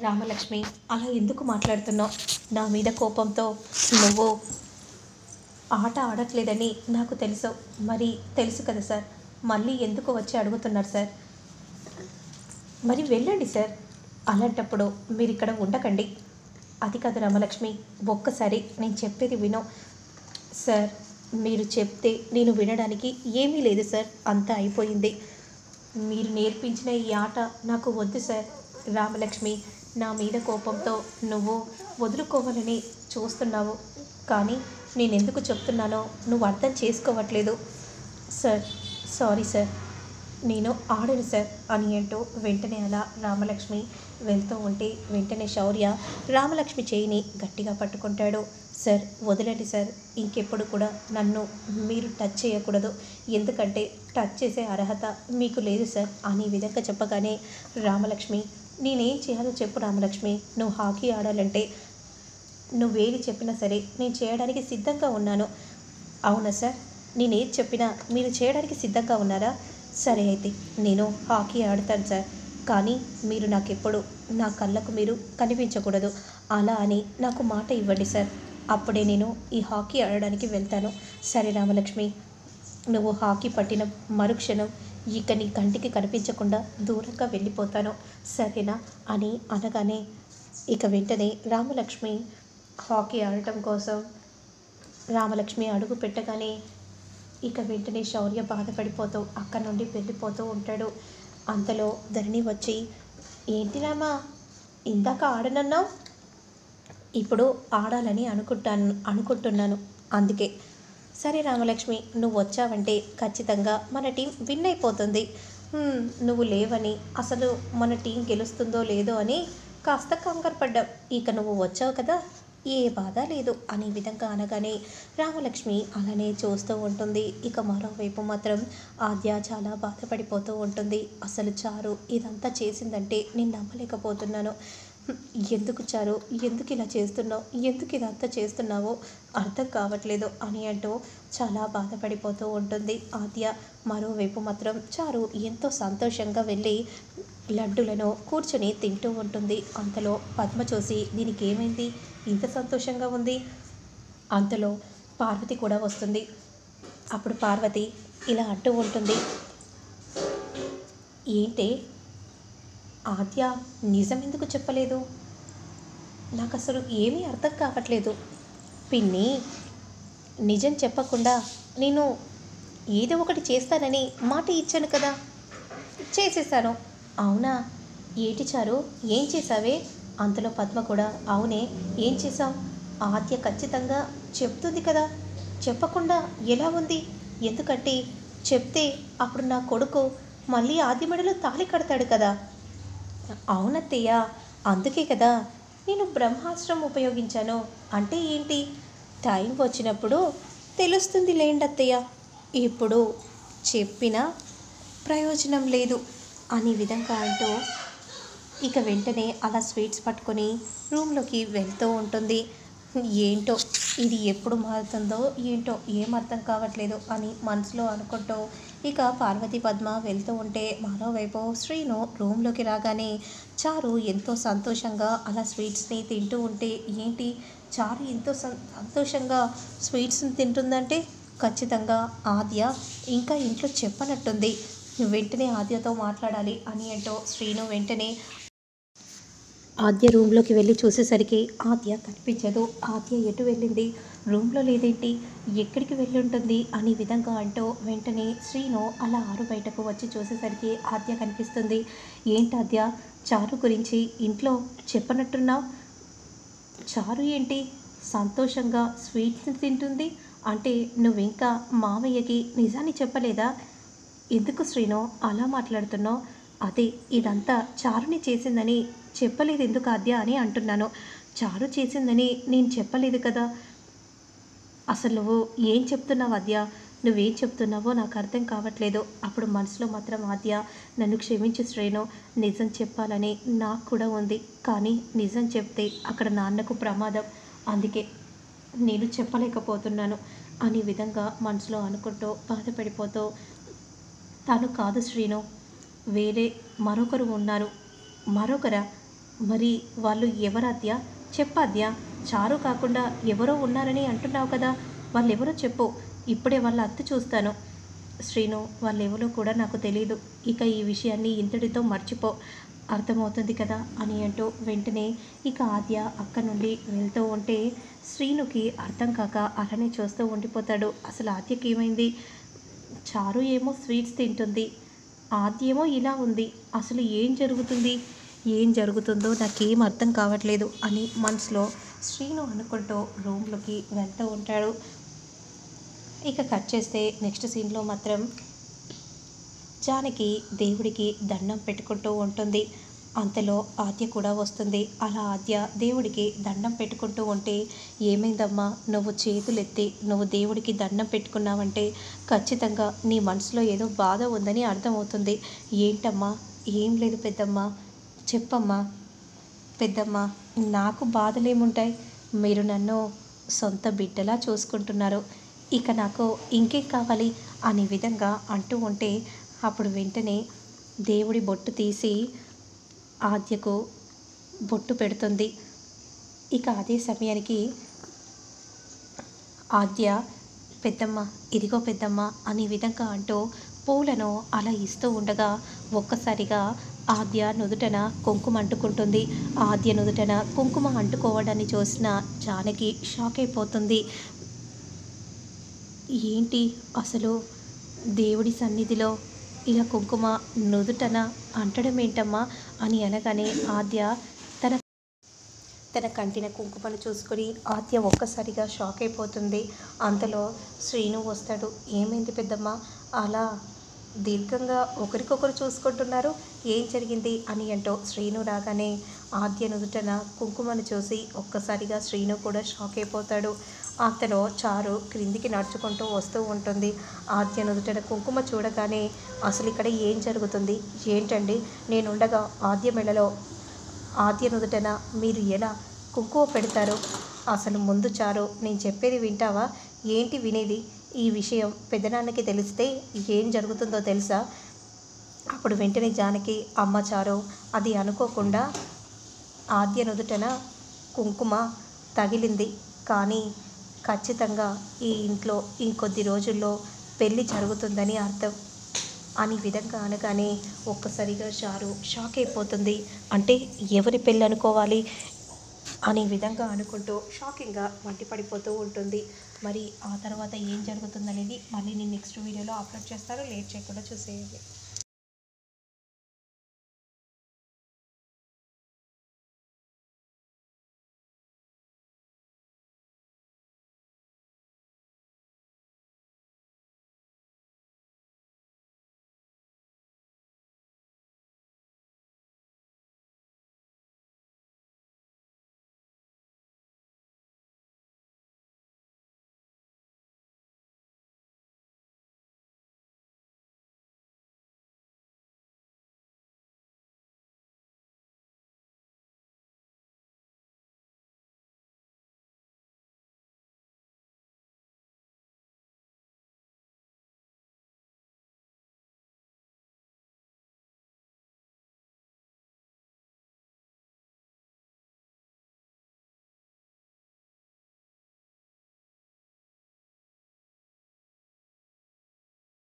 రామలక్ష్మి, అలా ఎందుకు మాట్లాడుతున్నావు? నా మీద కోపంతో నువ్వు ఆట ఆడట్లేదని నాకు తెలుసు. మరి తెలుసు కదా సార్, మళ్ళీ ఎందుకు వచ్చి అడుగుతున్నారు సార్? మరి వెళ్ళండి సార్. అలాంటప్పుడు మీరు ఇక్కడ ఉండకండి. అది కాదు రామలక్ష్మి, ఒక్కసారి నేను చెప్పేది వినో. సార్, మీరు చెప్తే నేను వినడానికి ఏమీ లేదు సార్, అంతా అయిపోయింది. మీరు నేర్పించిన ఈ ఆట నాకు వద్దు సార్. రామలక్ష్మి, నా మీద కోపంతో నువ్వు వదులుకోవాలని చూస్తున్నావు, కానీ నేను ఎందుకు చెప్తున్నానో నువ్వు అర్థం చేసుకోవట్లేదు. సార్, సారీ సార్, నేను ఆడను సార్ అని అంటూ వెంటనే అలా రామలక్ష్మి వెళ్తూ ఉంటే వెంటనే శౌర్య రామలక్ష్మి చేయిని గట్టిగా పట్టుకుంటాడు. సార్, వదలండి సార్, ఇంకెప్పుడు కూడా నన్ను మీరు టచ్ చేయకూడదు, ఎందుకంటే టచ్ చేసే అర్హత మీకు లేదు సార్ అని విధంగా చెప్పగానే రామలక్ష్మి, నేనేం చేయాలో చెప్పు రామలక్ష్మి, నువ్వు హాకీ ఆడాలంటే నువ్వేది చెప్పినా సరే నేను చేయడానికి సిద్ధంగా ఉన్నాను. అవునా సార్, నేనేది చెప్పినా మీరు చేయడానికి సిద్ధంగా ఉన్నారా? సరే అయితే నేను హాకీ ఆడతాను సార్, కానీ మీరు నాకెప్పుడు నా కళ్ళకు మీరు కనిపించకూడదు. అలా అని నాకు మాట ఇవ్వండి సార్, అప్పుడే నేను ఈ హాకీ ఆడడానికి వెళ్తాను. సరే రామలక్ష్మి, నువ్వు హాకీ పట్టిన మరుక్షణం ఇక నీ కంటికి కనిపించకుండా దూరంగా వెళ్ళిపోతాను, సరేనా అని అనగానే ఇక వెంటనే రామలక్ష్మి హాకీ ఆడటం కోసం రామలక్ష్మి అడుగు పెట్టగానే ఇక వెంటనే శౌర్య బాధపడిపోతూ అక్కడి నుండి వెళ్ళిపోతూ ఉంటాడు. అంతలో ధరణి వచ్చి, ఏంటి రామా, ఇందాక ఆడనన్నావు, ఇప్పుడు ఆడాలని అనుకుంటున్నాను, అందుకే. సరే రామలక్ష్మి, నువ్వు వచ్చావంటే ఖచ్చితంగా మన టీం విన్ అయిపోతుంది. నువ్వు లేవని, అసలు మన టీం గెలుస్తుందో లేదో అని కాస్త కంగారు పడ్డావు. ఇక నువ్వు వచ్చావు కదా, ఏ బాధ లేదు అనే విధంగా అనగానే రామలక్ష్మి అలానే చూస్తూ ఉంటుంది. ఇక మరోవైపు మాత్రం ఆద్య చాలా బాధపడిపోతూ ఉంటుంది. అసలు చారు ఇదంతా చేసిందంటే నేను నమ్మలేకపోతున్నాను. ఎందుకు చారు, ఎందుకు ఇలా చేస్తున్నావు, ఎందుకు ఇదంతా చేస్తున్నావో అర్థం కావట్లేదు అని అంటూ చాలా బాధపడిపోతూ ఉంటుంది ఆద్య. మరోవైపు మాత్రం చారు ఎంతో సంతోషంగా వెళ్ళి లడ్డులను కూర్చొని తింటూ ఉంటుంది. అంతలో పద్మ చూసి, దీనికి ఏమైంది, ఇంత సంతోషంగా ఉంది? అంతలో పార్వతి కూడా వస్తుంది. అప్పుడు పార్వతి ఇలా అంటూ ఉంటుంది, ఏంటి ఆద్య నిజం ఎందుకు చెప్పలేదు, నాకు అసలు ఏమీ అర్థం కావట్లేదు. పిన్ని, నిజం చెప్పకుండా నేను ఏదో ఒకటి చేస్తానని మాట ఇచ్చాను కదా, చేసేసాను. అవునా, ఏటి చారు, ఏం చేసావే? అంతలో పద్మ కూడా, అవునే, ఏం చేసావు? ఆద్య ఖచ్చితంగా చెప్తుంది కదా, చెప్పకుండా ఎలా ఉంది? ఎందుకంటే చెప్తే అప్పుడు నా కొడుకు మళ్ళీ ఆద్య మెడలో తాళి కడతాడు కదా. అవునత్తయ్య, అందుకే కదా నేను బ్రహ్మాస్త్రం ఉపయోగించాను. అంటే ఏంటి, టైం వచ్చినప్పుడు తెలుస్తుంది లేండి అత్తయ్య, ఇప్పుడు చెప్పిన ప్రయోజనం లేదు అనే విధంగా అంటూ ఇక వెంటనే అలా స్వీట్స్ పట్టుకొని రూమ్లోకి వెళ్తూ ఉంటుంది. ఏంటో ఇది ఎప్పుడు మారుతుందో ఏంటో ఏం అర్థం కావట్లేదు అని మనసులో అనుకుంటూ ఇక పార్వతి పద్మ వెళ్తూ ఉంటే మరోవైపు శ్రీను రూమ్లోకి రాగానే చారు ఎంతో సంతోషంగా అలా స్వీట్స్ని తింటూ ఉంటే, ఏంటి చారు ఎంతో సంతోషంగా స్వీట్స్ని తింటుందంటే ఖచ్చితంగా ఆద్య ఇంకా ఇంట్లో చెప్పనట్టుంది, వెంటనే ఆద్యతో మాట్లాడాలి అని అంటూ శ్రీను వెంటనే ఆద్య రూమ్లోకి వెళ్ళి చూసేసరికి ఆద్య కనిపించదు. ఆద్య ఎటు వెళ్ళింది, రూమ్లో లేదేంటి, ఎక్కడికి వెళ్ళి ఉంటుంది అనే విధంగా అంటూ వెంటనే శ్రీను అలా ఆరు బయటకు వచ్చి చూసేసరికి ఆద్య కనిపిస్తుంది. ఏంటి ఆద్య, చారు గురించి ఇంట్లో చెప్పనట్టున్నావు, చారు ఏంటి సంతోషంగా స్వీట్స్ని తింటుంది అంటే నువ్వింకా మావయ్యకి నిజాన్ని చెప్పలేదా? ఎందుకు శ్రీను అలా మాట్లాడుతున్నావు? అదే ఇదంతా చారుని చేసిందని చెప్పలేదు ఎందుకు ఆద్య అని అంటున్నాను. చారు చేసిందని నేను చెప్పలేదు కదా. అసలు నువ్వు ఏం చెప్తున్నావు ఆద్య, నువ్వేం చెప్తున్నావో నాకు అర్థం కావట్లేదు. అప్పుడు మనసులో మాత్రం ఆద్య, నన్ను క్షమించు శ్రేణు, నిజం చెప్పాలని నాకు కూడా ఉంది, కానీ నిజం చెప్తే అక్కడ నాన్నకు ప్రమాదం, అందుకే నేను చెప్పలేకపోతున్నాను అనే విధంగా మనసులో అనుకుంటూ బాధపడిపోతూ, తను కాదు శ్రీను, వేరే మరొకరు ఉన్నారు. మరొకరా? మరి వాళ్ళు ఎవరాద్య? చెప్పాద్య. చారు కాకుండా ఎవరో ఉన్నారని అంటున్నావు కదా, వాళ్ళెవరో చెప్పు. ఇప్పుడే వాళ్ళ అత్త చూస్తాను. శ్రీను, వాళ్ళెవరో కూడా నాకు తెలీదు. ఇక ఈ విషయాన్ని ఇంతటితో మర్చిపో. అర్థమవుతుంది కదా అని అంటూ వెంటనే ఇక ఆద్య అక్క నుండి వెళ్తూ ఉంటే శ్రీనుకి అర్థం కాక అలానే చూస్తూ ఉండిపోతాడు. అసలు ఆద్యకి ఏమైంది? చారు ఏమో స్వీట్స్ తింటుంది, ఆద్య ఏమో ఇలా ఉంది. అసలు ఏం జరుగుతుంది? ఏం జరుగుతుందో నాకేం అర్థం కావట్లేదు అని మనసులో శ్రీను అనుకుంటూ రూమ్లోకి వెళ్తూ ఉంటాడు. ఇక కట్ చేస్తే నెక్స్ట్ సీన్లో మాత్రం జానకి దేవుడికి దండం పెట్టుకుంటూ ఉంటుంది. అంతలో ఆద్య కూడా వస్తుంది. అలా ఆద్య దేవుడికి దండం పెట్టుకుంటూ ఉంటే, ఏమైందమ్మా, నువ్వు చేతులెత్తి నువ్వు దేవుడికి దండం పెట్టుకున్నావంటే ఖచ్చితంగా నీ మనసులో ఏదో బాధ ఉందని అర్థమవుతుంది. ఏంటమ్మా? ఏం లేదు పెద్దమ్మ, చెప్పమ్మా. పెద్దమ్మ, నాకు బాధలేముంటాయి? మీరు నన్ను సొంత బిడ్డలా చూసుకుంటున్నారు. ఇక నాకు ఇంకేం కావాలి అనే విధంగా అంటూ ఉంటే అప్పుడు వెంటనే దేవుడి బొట్టు తీసి ఆద్యకు బొట్టు పెడుతుంది. ఇక అదే సమయానికి ఆద్య, పెద్దమ్మ, ఇదిగో పెద్దమ్మ అనే విధంగా అంటూ పూలను అలా ఇస్తూ ఉండగా ఒక్కసారిగా ఆద్య నుదుటన కుంకుమ అంటుకుంటుంది. ఆద్య నుదుటన కుంకుమ అంటుకోవడాన్ని చూసిన జానకి షాక్ అయిపోతుంది. ఏంటి అసలు దేవుడి సన్నిధిలో ఇలా కుంకుమ నుదుటన అంటడం ఏంటమ్మా అని అనగానే ఆద్య తన తన కంటిన కుంకుమను చూసుకొని ఆద్య ఒక్కసారిగా షాక్ అయిపోతుంది. అంతలో శ్రీను వస్తాడు. ఏమైంది పెద్దమ్మ, అలా దీర్ఘంగా ఒకరికొకరు చూసుకుంటున్నారు, ఏం జరిగింది అని అంటూ శ్రీను రాగానే ఆద్య నుదుటన కుంకుమను చూసి ఒక్కసారిగా శ్రీను కూడా షాక్ అయిపోతాడు. అంతలో చారు క్రిందికి నడుచుకుంటూ వస్తూ ఉంటుంది. ఆద్య నుదుటన కుంకుమ చూడగానే అసలు ఇక్కడ ఏం జరుగుతుంది? ఏంటండి, నేనుండగా ఆద్య మెడలో ఆద్య నుదుటన మీరు ఎలా కుంకుమ పెడతారు? అసలు ముందు చారు, నేను చెప్పేది వింటావా? ఏంటి వినేది? ఈ విషయం పెద్దనాన్నకి తెలిస్తే ఏం జరుగుతుందో తెలుసా? అప్పుడు వెంటనే జానకి, అమ్మ చారు, అది అనుకోకుండా ఆద్య నుదుటన కుంకుమ తగిలింది, కానీ ఖచ్చితంగా ఈ ఇంట్లో ఇంకొద్ది రోజుల్లో పెళ్ళి జరుగుతుందని అర్థం అని విధంగా అనగానే ఒక్కసారిగా చారు షాక్ అయిపోతుంది. అంటే ఎవరి పెళ్ళి అనుకోవాలి అనే విధంగా అనుకుంటూ షాకింగ్గా మండిపడిపోతూ ఉంటుంది. మరి ఆ తర్వాత ఏం జరుగుతుందనేది మళ్ళీ నేను నెక్స్ట్ వీడియోలో అప్లోడ్ చేస్తాను. లేట్ చేయకుండా చూసేయండి.